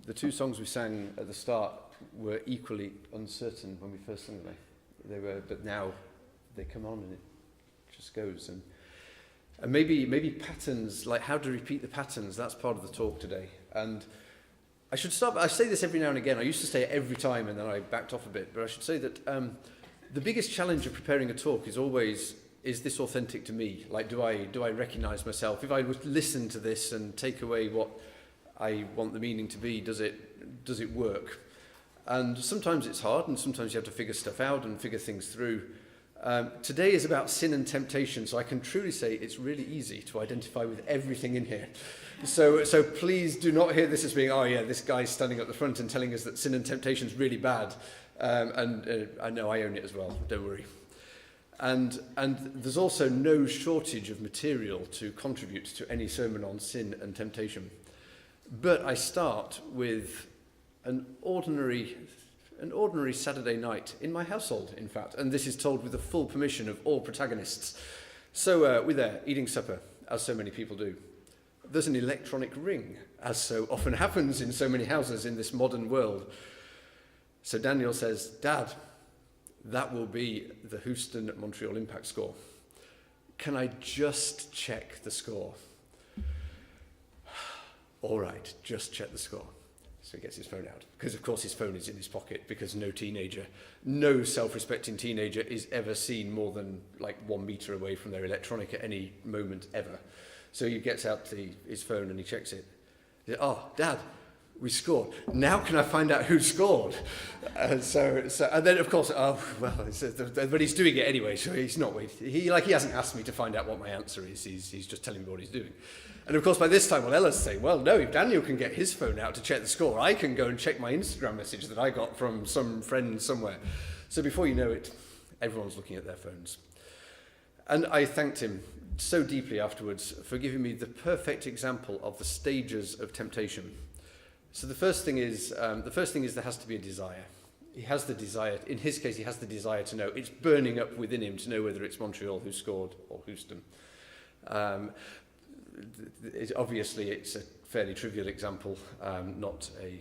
The two songs we sang at the start were equally uncertain when we first sang them. They were, but now they come on and it just goes. And maybe patterns, like how to repeat the patterns, that's part of the talk today. And I should start, I say this every now and again. I used to say it every time and then I backed off a bit. But I should say that the biggest challenge of preparing a talk is always, is this authentic to me? Like, do I recognize myself? If I would listen to this and take away what I want the meaning to be, does it work? And sometimes it's hard, and sometimes you have to figure stuff out and figure things through. Today is about sin and temptation, so I can truly say it's really easy to identify with everything in here. So please do not hear this as being, oh yeah, this guy's standing up the front and telling us that sin and temptation is really bad. I know I own it as well, don't worry. And there's also no shortage of material to contribute to any sermon on sin and temptation. But I start with an ordinary Saturday night in my household, in fact, and this is told with the full permission of all protagonists. So we're there eating supper, as so many people do. There's an electronic ring, as so often happens in so many houses in this modern world. So Daniel says, "Dad, that will be the Houston-Montreal Impact score. Can I just check the score?" All right, just check the score. So he gets his phone out, because of course his phone is in his pocket, because no self-respecting teenager is ever seen more than like 1 meter away from their electronic at any moment ever. So he gets out his phone and he checks it. He says, "Oh, Dad, we scored. Now can I find out who scored?" And then of course, but he's doing it anyway, so he's not waiting. He hasn't asked me to find out what my answer is. He's just telling me what he's doing. And of course, by this time, Ella's saying, well, no, if Daniel can get his phone out to check the score, I can go and check my Instagram message that I got from some friend somewhere. So before you know it, everyone's looking at their phones. And I thanked him so deeply afterwards for giving me the perfect example of the stages of temptation. So the first thing is there has to be a desire. He has the desire. In his case, he has the desire to know. It's burning up within him to know whether it's Montreal who scored or Houston. Obviously, it's a fairly trivial example, not a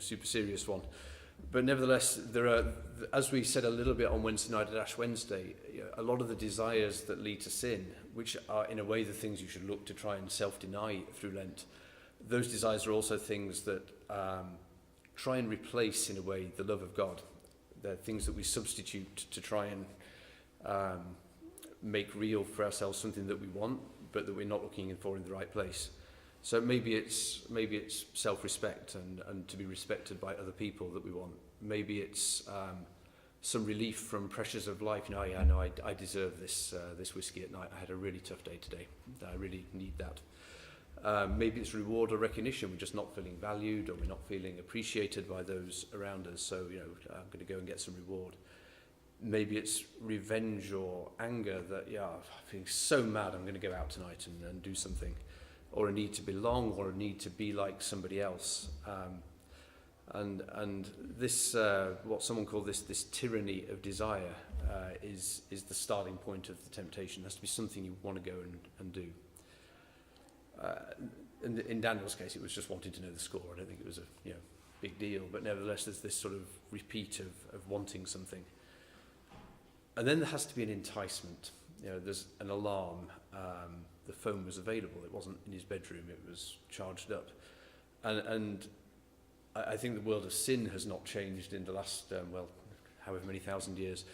super serious one. But nevertheless, there are, as we said a little bit on Wednesday night at Ash Wednesday, a lot of the desires that lead to sin, which are in a way the things you should look to try and self-deny through Lent. Those desires are also things that try and replace, in a way, the love of God. They're things that we substitute to try and make real for ourselves something that we want, but that we're not looking for in the right place. So maybe it's self-respect and to be respected by other people that we want. Maybe it's some relief from pressures of life. I deserve this whiskey at night. I had a really tough day today. I really need that. Maybe it's reward or recognition. We're just not feeling valued, or we're not feeling appreciated by those around us. So I'm going to go and get some reward. Maybe it's revenge or anger that, I'm feeling so mad, I'm going to go out tonight and do something. Or a need to belong, or a need to be like somebody else. And this, what someone called this tyranny of desire, is the starting point of the temptation. It has to be something you want to go and do. In Daniel's case, it was just wanting to know the score. I don't think it was a big deal, but nevertheless, there's this sort of repeat of wanting something. And then there has to be an enticement. There's an alarm. The phone was available. It wasn't in his bedroom. It was charged up. And I think the world of sin has not changed in the last, however many thousand years.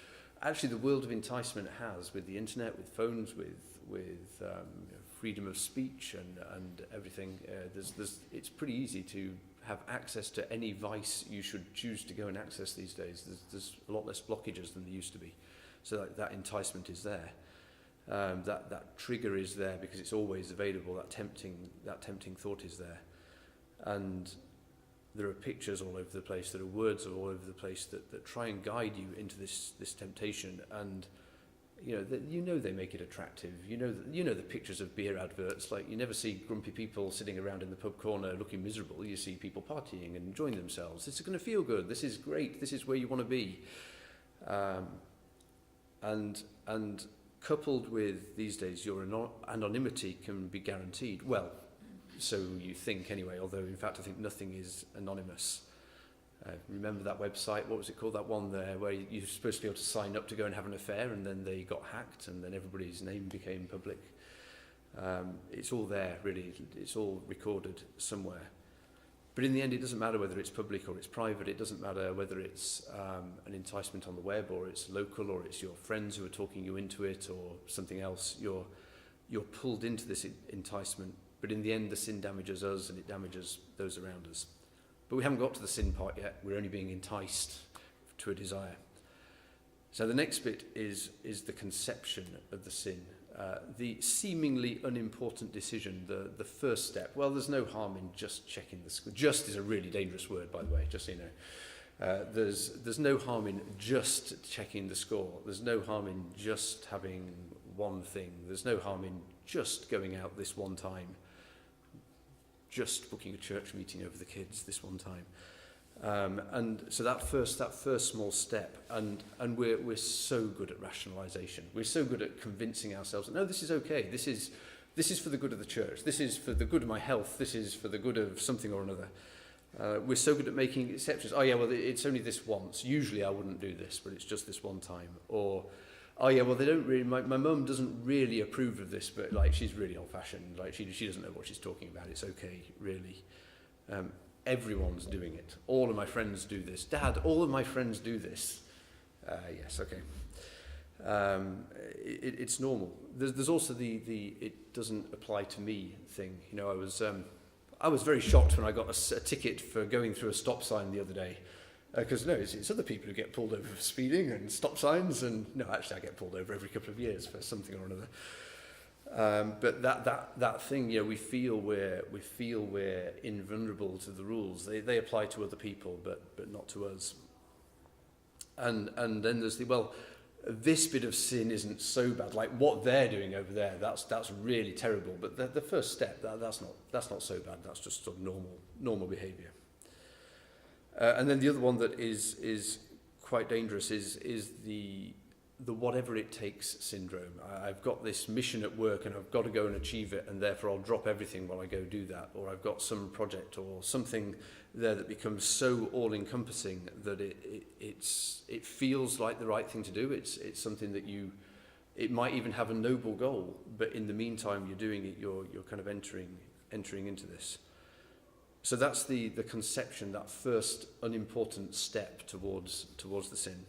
Actually, the world of enticement has, with the internet, with phones, with freedom of speech and everything. It's pretty easy to have access to any vice you should choose to go and access these days. There's a lot less blockages than there used to be. So that enticement is there. That trigger is there because it's always available. That tempting thought is there. And there are pictures all over the place. There are words all over the place that try and guide you into this temptation. And they make it attractive. The pictures of beer adverts. Like, you never see grumpy people sitting around in the pub corner looking miserable. You see people partying and enjoying themselves. It's going to feel good. This is great. This is where you want to be. And coupled with these days, your anonymity can be guaranteed. Well, so you think anyway, although in fact I think nothing is anonymous. Remember that website, what was it called, that one there where you're supposed to be able to sign up to go and have an affair, and then they got hacked and then everybody's name became public. It's all there, really. It's all recorded somewhere. But in the end, it doesn't matter whether it's public or it's private. It doesn't matter whether it's an enticement on the web, or it's local, or it's your friends who are talking you into it, or something else. You're pulled into this enticement. But in the end, the sin damages us and it damages those around us. But we haven't got to the sin part yet. We're only being enticed to a desire. So the next bit is the conception of the sin. The seemingly unimportant decision, the first step. Well, there's no harm in just checking the score. Just is a really dangerous word, by the way, just so you know. There's no harm in just checking the score. There's no harm in just having one thing. There's no harm in just going out this one time. Just booking a church meeting over the kids this one time. And so that first small step, and we're so good at rationalization. We're so good at convincing ourselves that no, this is okay. This is for the good of the church. This is for the good of my health. This is for the good of something or another. We're so good at making exceptions. Oh yeah, well it's only this once. Usually I wouldn't do this, but it's just this one time. Or oh yeah, well they don't really. My mum doesn't really approve of this, but like she's really old-fashioned. Like she doesn't know what she's talking about. It's okay, really. Everyone's doing it. All of my friends do this. Dad, all of my friends do this. Yes, okay. It's normal. There's also the it doesn't apply to me thing. You know, I was very shocked when I got a ticket for going through a stop sign the other day. Because no, it's other people who get pulled over for speeding and stop signs, and no, actually I get pulled over every couple of years for something or another. But that thing, you know, we feel we're invulnerable to the rules. They apply to other people, but not to us. And then there's this bit of sin isn't so bad. Like what they're doing over there, that's really terrible. But the first step, that's not so bad. That's just sort of normal behaviour. And then the other one that is quite dangerous is the whatever it takes syndrome. I've got this mission at work and I've got to go and achieve it, and therefore I'll drop everything while I go do that. Or I've got some project or something there that becomes so all-encompassing that it feels like the right thing to do. It's something that it might even have a noble goal, but in the meantime you're doing it. You're kind of entering into this. So that's the conception, that first unimportant step towards the sin.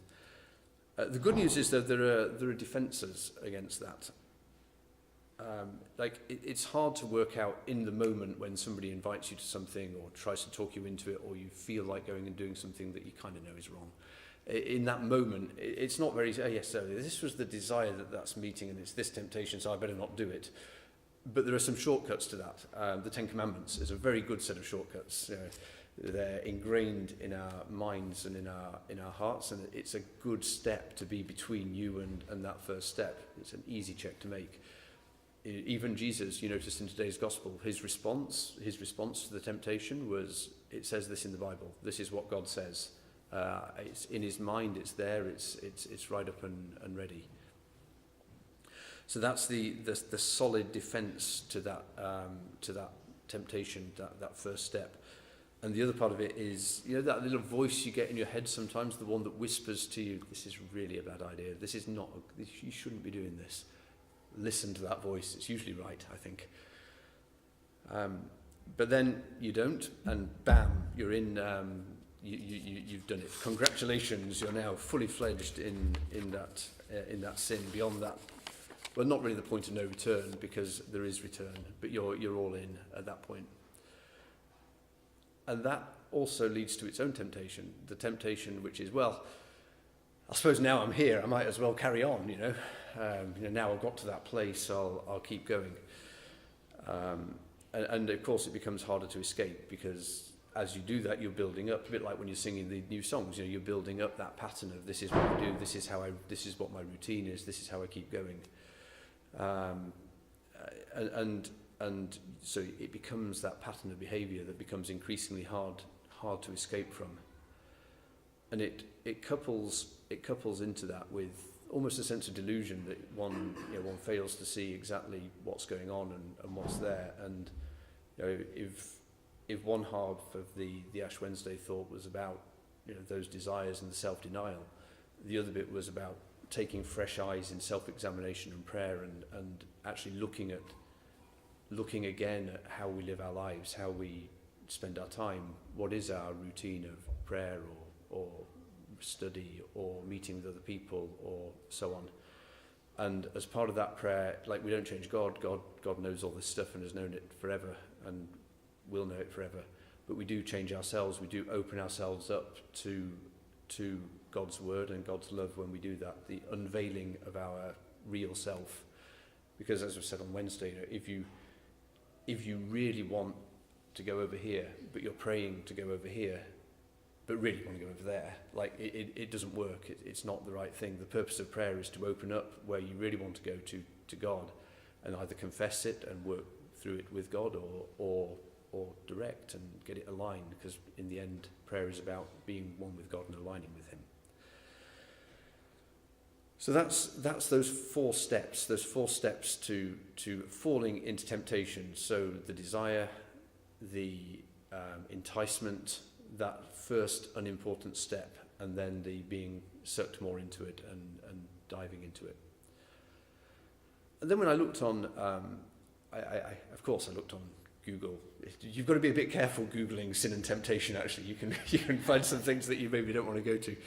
The good news is that there are defences against that. It's hard to work out in the moment when somebody invites you to something or tries to talk you into it, or you feel like going and doing something that you kind of know is wrong. In that moment, it's not very, this was the desire that's meeting, and it's this temptation, so I better not do it. But there are some shortcuts to that. The Ten Commandments is a very good set of shortcuts. They're ingrained in our minds and in our hearts, and it's a good step to be between you and that first step. It's an easy check to make. Even Jesus, you notice in today's gospel, his response to the temptation was, it says this in the Bible. This is what God says. It's in his mind. It's there. It's right up and ready. So that's the solid defence to that temptation, that first step. And the other part of it is, you know, that little voice you get in your head sometimes, the one that whispers to you, this is really a bad idea. This is not, you shouldn't be doing this. Listen to that voice. It's usually right, I think. But then you don't, and bam, you're in, you've done it. Congratulations, you're now fully fledged in that sin. Beyond that, well, not really the point of no return, because there is return, but you're all in at that point. And that also leads to its own temptation, the temptation which is, well, I suppose now I'm here, I might as well carry on, now I've got to that place, I'll keep going. And of course it becomes harder to escape, because as you do that, you're building up, a bit like when you're singing the new songs, you're building up that pattern of this is what I do, this is what my routine is, this is how I keep going. And so it becomes that pattern of behaviour that becomes increasingly hard to escape from. And it couples into that with almost a sense of delusion that one fails to see exactly what's going on and what's there. And If one half of the Ash Wednesday thought was about those desires and the self-denial, the other bit was about taking fresh eyes in self-examination and prayer, and actually looking again at how we live our lives, how we spend our time, what is our routine of prayer or study or meeting with other people or so on. And as part of that prayer, like, we don't change God knows all this stuff and has known it forever and will know it forever, but we do change ourselves. We do open ourselves up to God's word and God's love when we do that, the unveiling of our real self. Because as I said on Wednesday, if you really want to go over here, but you're praying to go over here, but really want to go over there, like, it doesn't work. It's not the right thing. The purpose of prayer is to open up where you really want to go to God, and either confess it and work through it with God, or direct and get it aligned, because in the end, prayer is about being one with God and aligning with him. So that's those four steps to falling into temptation. So the desire, the enticement, that first unimportant step, and then the being sucked more into it and diving into it. And then when I looked on, of course I looked on Google. You've got to be a bit careful Googling sin and temptation, actually. You can find some things that you maybe don't want to go to.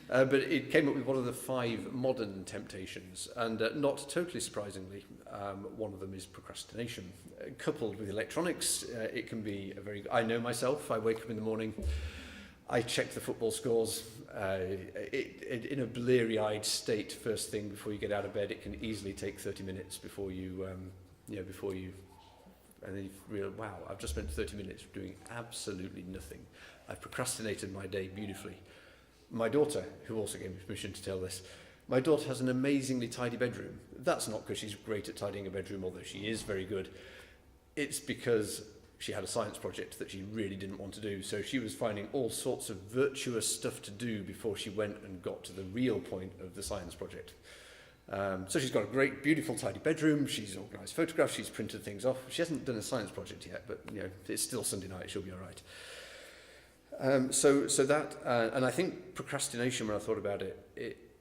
But it came up with one of the 5 modern temptations, and not totally surprisingly, one of them is procrastination. Coupled with electronics, it can be I know myself, I wake up in the morning, I check the football scores, in a bleary-eyed state first thing before you get out of bed. It can easily take 30 minutes before you, and then you realize, wow, I've just spent 30 minutes doing absolutely nothing. I've procrastinated my day beautifully. My daughter, who also gave me permission to tell this, my daughter has an amazingly tidy bedroom. That's not because she's great at tidying a bedroom, although she is very good. It's because she had a science project that she really didn't want to do. So she was finding all sorts of virtuous stuff to do before she went and got to the real point of the science project. So she's got a great, beautiful, tidy bedroom. She's organised photographs. She's printed things off. She hasn't done a science project yet, but it's still Sunday night. She'll be all right. So that, and I think procrastination, when I thought about it,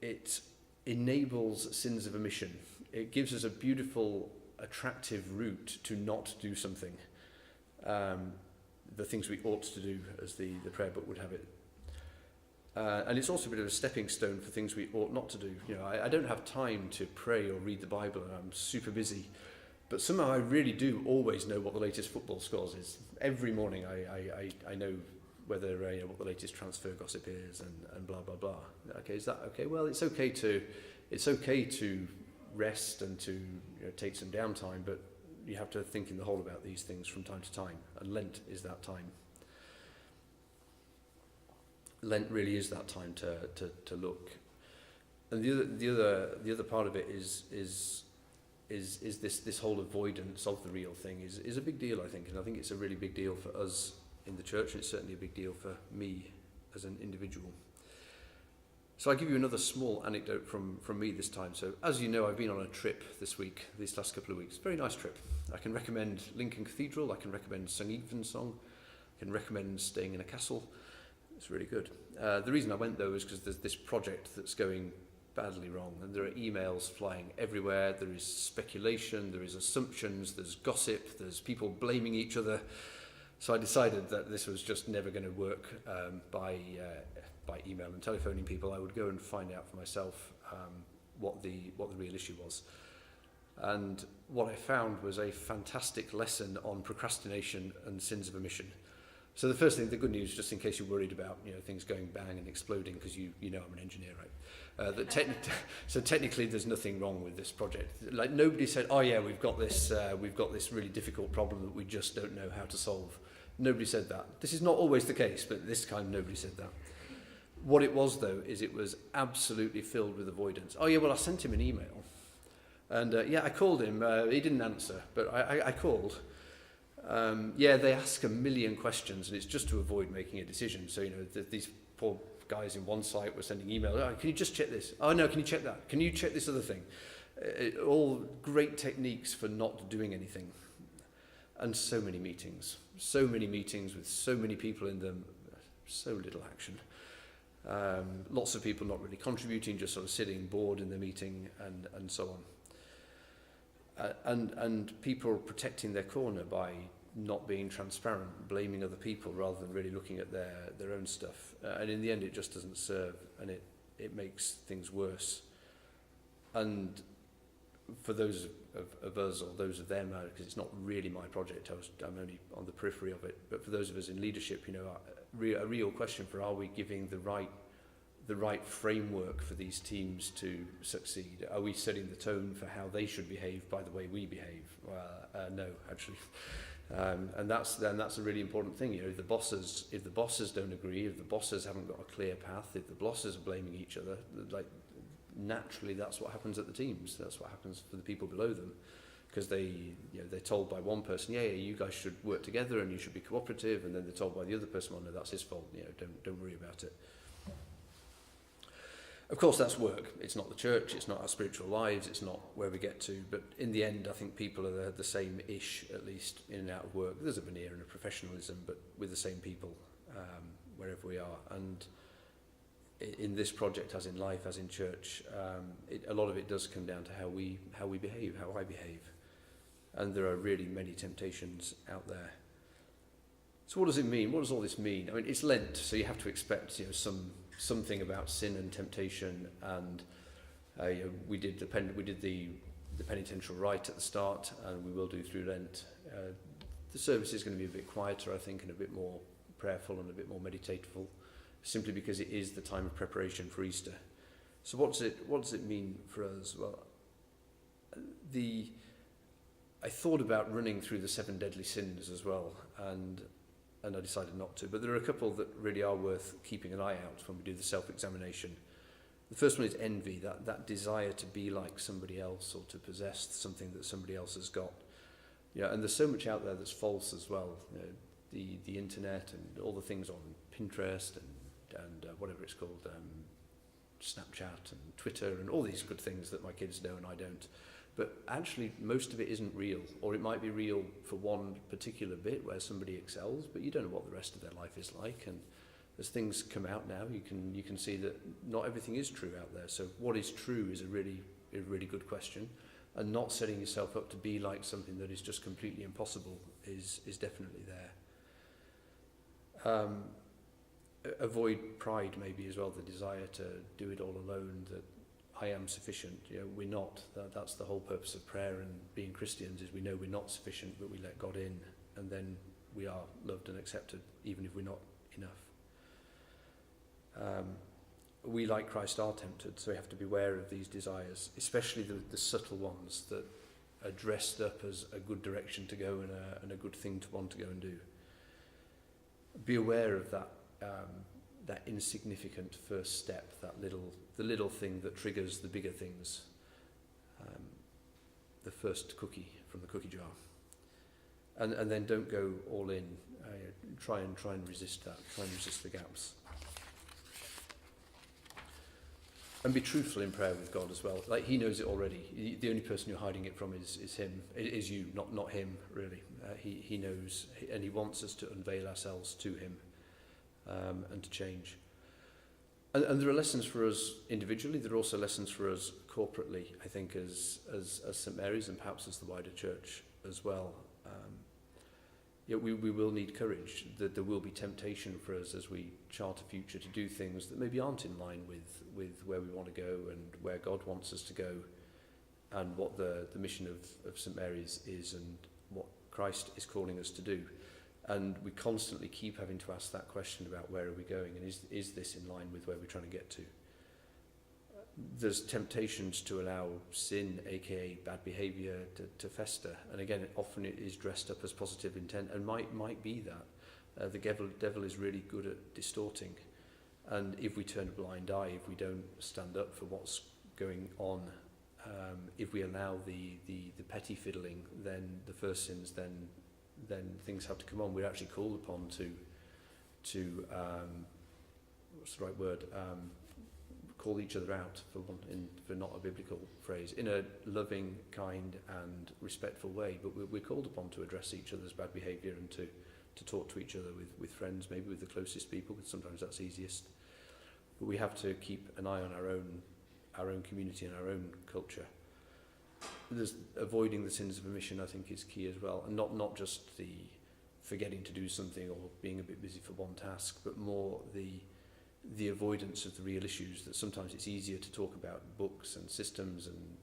it enables sins of omission. It gives us a beautiful, attractive route to not do something. The things we ought to do, as the prayer book would have it. And it's also a bit of a stepping stone for things we ought not to do. I don't have time to pray or read the Bible, and I'm super busy. But somehow I really do always know what the latest football scores is. Every morning I know whether what the latest transfer gossip is, and blah blah blah. Okay, is that okay? Well, it's okay to rest and to take some downtime, but you have to think in the whole about these things from time to time. And Lent is that time. Lent really is that time to look. And the other part of it is this whole avoidance of the real thing is a big deal, I think, and I think it's a really big deal for us in the church, and it's certainly a big deal for me as an individual. So I'll give you another small anecdote from me this time. So as you know, I've been on a trip these last couple of weeks. Very nice trip. I can recommend Lincoln Cathedral, I can recommend St. Evensong, I can recommend staying in a castle. It's really good. The reason I went, though, is because there's this project that's going badly wrong, and there are emails flying everywhere. There is speculation, there is assumptions, there's gossip, there's people blaming each other. So I decided that this was just never going to work by email and telephoning people. I would go and find out for myself what the real issue was. And what I found was a fantastic lesson on procrastination and sins of omission. So the first thing, the good news, just in case you're worried about things going bang and exploding, because you know I'm an engineer, right? So technically there's nothing wrong with this project. Like, nobody said, oh yeah, we've got this really difficult problem that we just don't know how to solve. Nobody said that. This is not always the case, but this time nobody said that. What it was, though, is it was absolutely filled with avoidance. Oh yeah, well, I sent him an email, and I called him. He didn't answer, but I called. They ask a million questions, and it's just to avoid making a decision. So these poor guys in one site were sending emails. Oh, can you just check this? Oh no, can you check that? Can you check this other thing? All great techniques for not doing anything. And so many meetings with so many people in them, so little action. Lots of people not really contributing, just sort of sitting bored in the meeting and so on. And people protecting their corner by not being transparent, blaming other people rather than really looking at their own stuff. And in the end, it just doesn't serve, and it makes things worse. And for those of us, or those of them, because it's not really my project, I'm only on the periphery of it, but for those of us in leadership, a real question for, are we giving the right framework for these teams to succeed? Are we setting the tone for how they should behave by the way we behave? No, actually. And that's a really important thing. If the bosses don't agree, if the bosses haven't got a clear path, if the bosses are blaming each other, naturally that's what happens at the teams. That's what happens for the people below them, because they're told by one person, yeah, you guys should work together and you should be cooperative, and then they're told by the other person, well, no, that's his fault. Don't worry about it. Of course, that's work. It's not the church, it's not our spiritual lives, it's not where we get to. But in the end, I think people are the same-ish, at least in and out of work. There's a veneer and a professionalism, but with the same people wherever we are. And in this project, as in life, as in church, a lot of it does come down to how we behave, how I behave. And there are really many temptations out there. So what does it mean? What does all this mean? I mean, it's Lent, so you have to expect something about sin and temptation, and we did the penitential rite at the start, and we will do through Lent. The service is going to be a bit quieter, I think, and a bit more prayerful and a bit more meditative, simply because it is the time of preparation for Easter. So what does it mean for us? Well, I thought about running through the 7 deadly sins as well, and I decided not to. But there are a couple that really are worth keeping an eye out when we do the self-examination. The first one is envy, that desire to be like somebody else or to possess something that somebody else has got. And there's so much out there that's false as well. The internet and all the things on Pinterest and whatever it's called, Snapchat and Twitter and all these good things that my kids know and I don't. But actually, most of it isn't real, or it might be real for one particular bit where somebody excels, but you don't know what the rest of their life is like. And as things come out now, you can see that not everything is true out there. So what is true is a really good question, and not setting yourself up to be like something that is just completely impossible is definitely there. Avoid pride, maybe as well, the desire to do it all alone, that I am sufficient. We're not. That's the whole purpose of prayer and being Christians, is we know we're not sufficient, but we let God in, and then we are loved and accepted, even if we're not enough. We, like Christ, are tempted, so we have to be aware of these desires, especially the subtle ones that are dressed up as a good direction to go and a good thing to want to go and do. Be aware of that insignificant first step, the little thing that triggers the bigger things. The first cookie from the cookie jar, and then don't go all in. Try and resist that. Try and resist the gaps, and be truthful in prayer with God as well. Like, He knows it already. The only person you're hiding it from is Him. It is you, not Him, really. He knows, and He wants us to unveil ourselves to Him. And to change. And there are lessons for us individually, there are also lessons for us corporately, I think, as St Mary's and perhaps as the wider church as well. We will need courage. There will be temptation for us as we chart a future to do things that maybe aren't in line with where we want to go and where God wants us to go, and what the mission of St Mary's is and what Christ is calling us to do. And we constantly keep having to ask that question about where are we going, and is this in line with where we're trying to get to? There's temptations to allow sin, aka bad behaviour, to fester. And again, often it is dressed up as positive intent, and might be that. The devil is really good at distorting. And if we turn a blind eye, if we don't stand up for what's going on, if we allow the petty fiddling, then the first sins, then things have to come on. We're actually called upon to what's the right word? call each other out, for not a biblical phrase, in a loving, kind and respectful way, but we're called upon to address each other's bad behaviour and to talk to each other with friends, maybe with the closest people, because sometimes that's easiest. But we have to keep an eye on our own community and our own culture. There's avoiding the sins of omission, I think, is key as well, and not just the forgetting to do something or being a bit busy for one task, but more the avoidance of the real issues, that sometimes it's easier to talk about books and systems and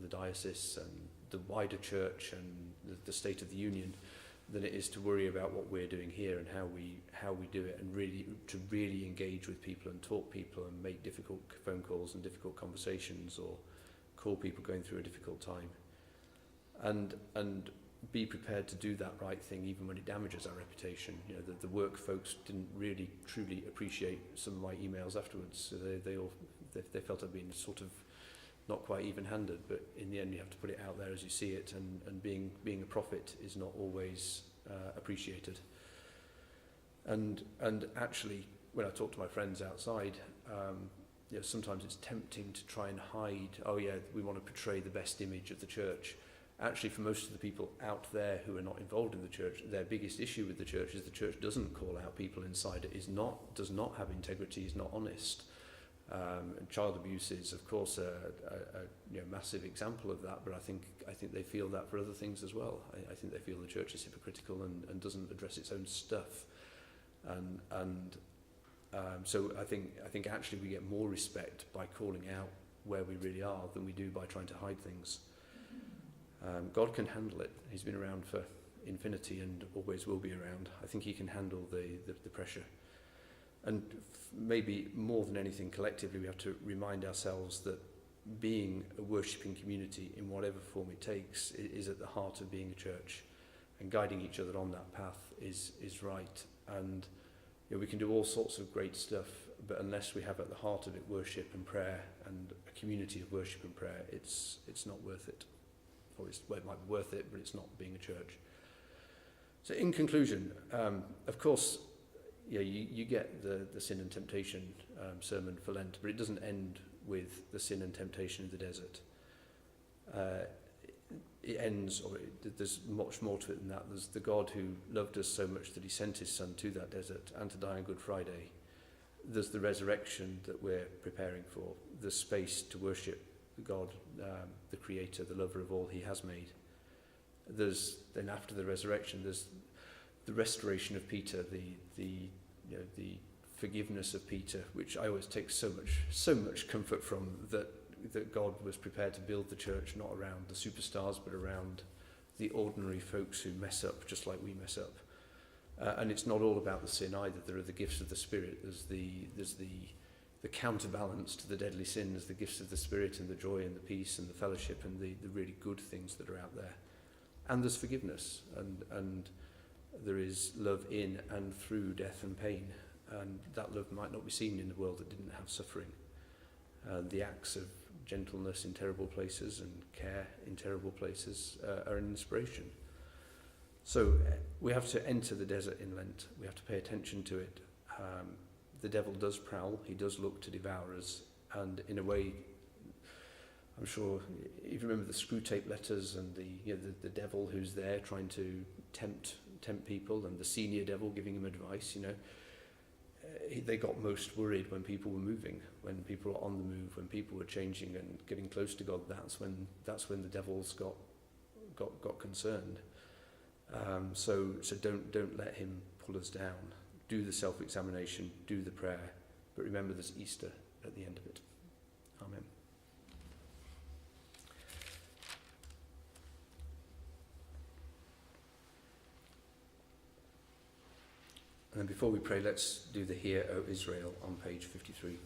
the diocese and the wider church and the state of the union than it is to worry about what we're doing here and how we do it, and really engage with people and talk people and make difficult phone calls and difficult conversations, or call people going through a difficult time, and be prepared to do that right thing even when it damages our reputation. You know, the work folks didn't really truly appreciate some of my emails afterwards, so they felt I'd been sort of not quite even-handed, but in the end you have to put it out there as you see it, and being a prophet is not always appreciated. And actually, when I talk to my friends outside, you know, sometimes it's tempting to try and hide, oh yeah, we want to portray the best image of the church. Actually, for most of the people out there who are not involved in the church, their biggest issue with the church is the church doesn't call out people inside it, does not have integrity, is not honest. And child abuse is, of course, a massive example of that, but I think they feel that for other things as well. I think they feel the church is hypocritical and doesn't address its own stuff. So I think actually we get more respect by calling out where we really are than we do by trying to hide things. God can handle it. He's been around for infinity and always will be around. I think he can handle the pressure. And maybe more than anything, collectively, we have to remind ourselves that being a worshipping community in whatever form it takes is at the heart of being a church, and guiding each other on that path is right. And you know, we can do all sorts of great stuff, but unless we have at the heart of it worship and prayer and a community of worship and prayer, it's not worth it. Or it might be worth it, but it's not being a church. So in conclusion, of course, yeah, you get the sin and temptation sermon for Lent, but it doesn't end with the sin and temptation in the desert. It ends, there's much more to it than that. There's the God who loved us so much that he sent his son to that desert and to die on Good Friday. There's the resurrection that we're preparing for. There's space to worship God, the creator, the lover of all he has made. Then after the resurrection, there's the restoration of Peter, the forgiveness of Peter, which I always take so much comfort from, that God was prepared to build the church not around the superstars, but around the ordinary folks who mess up just like we mess up. And it's not all about the sin either. There are the gifts of the Spirit. There's the counterbalance to the deadly sins, the gifts of the Spirit and the joy and the peace and the fellowship and the really good things that are out there. And there's forgiveness, and there is love in and through death and pain. And that love might not be seen in a world that didn't have suffering. The acts of gentleness in terrible places and care in terrible places are an inspiration. So we have to enter the desert in Lent. We have to pay attention to it. The devil does prowl. He does look to devour us. And in a way, I'm sure if you remember the screw tape letters and the devil who's there trying to tempt people, and the senior devil giving him advice, they got most worried when people were moving, when people were on the move, when people were changing and getting close to God. That's when the devils got concerned. So don't let him pull us down. Do the self-examination, do the prayer, but remember there's Easter at the end of it. Amen. And then before we pray, let's do the Hear, O Israel on page 53.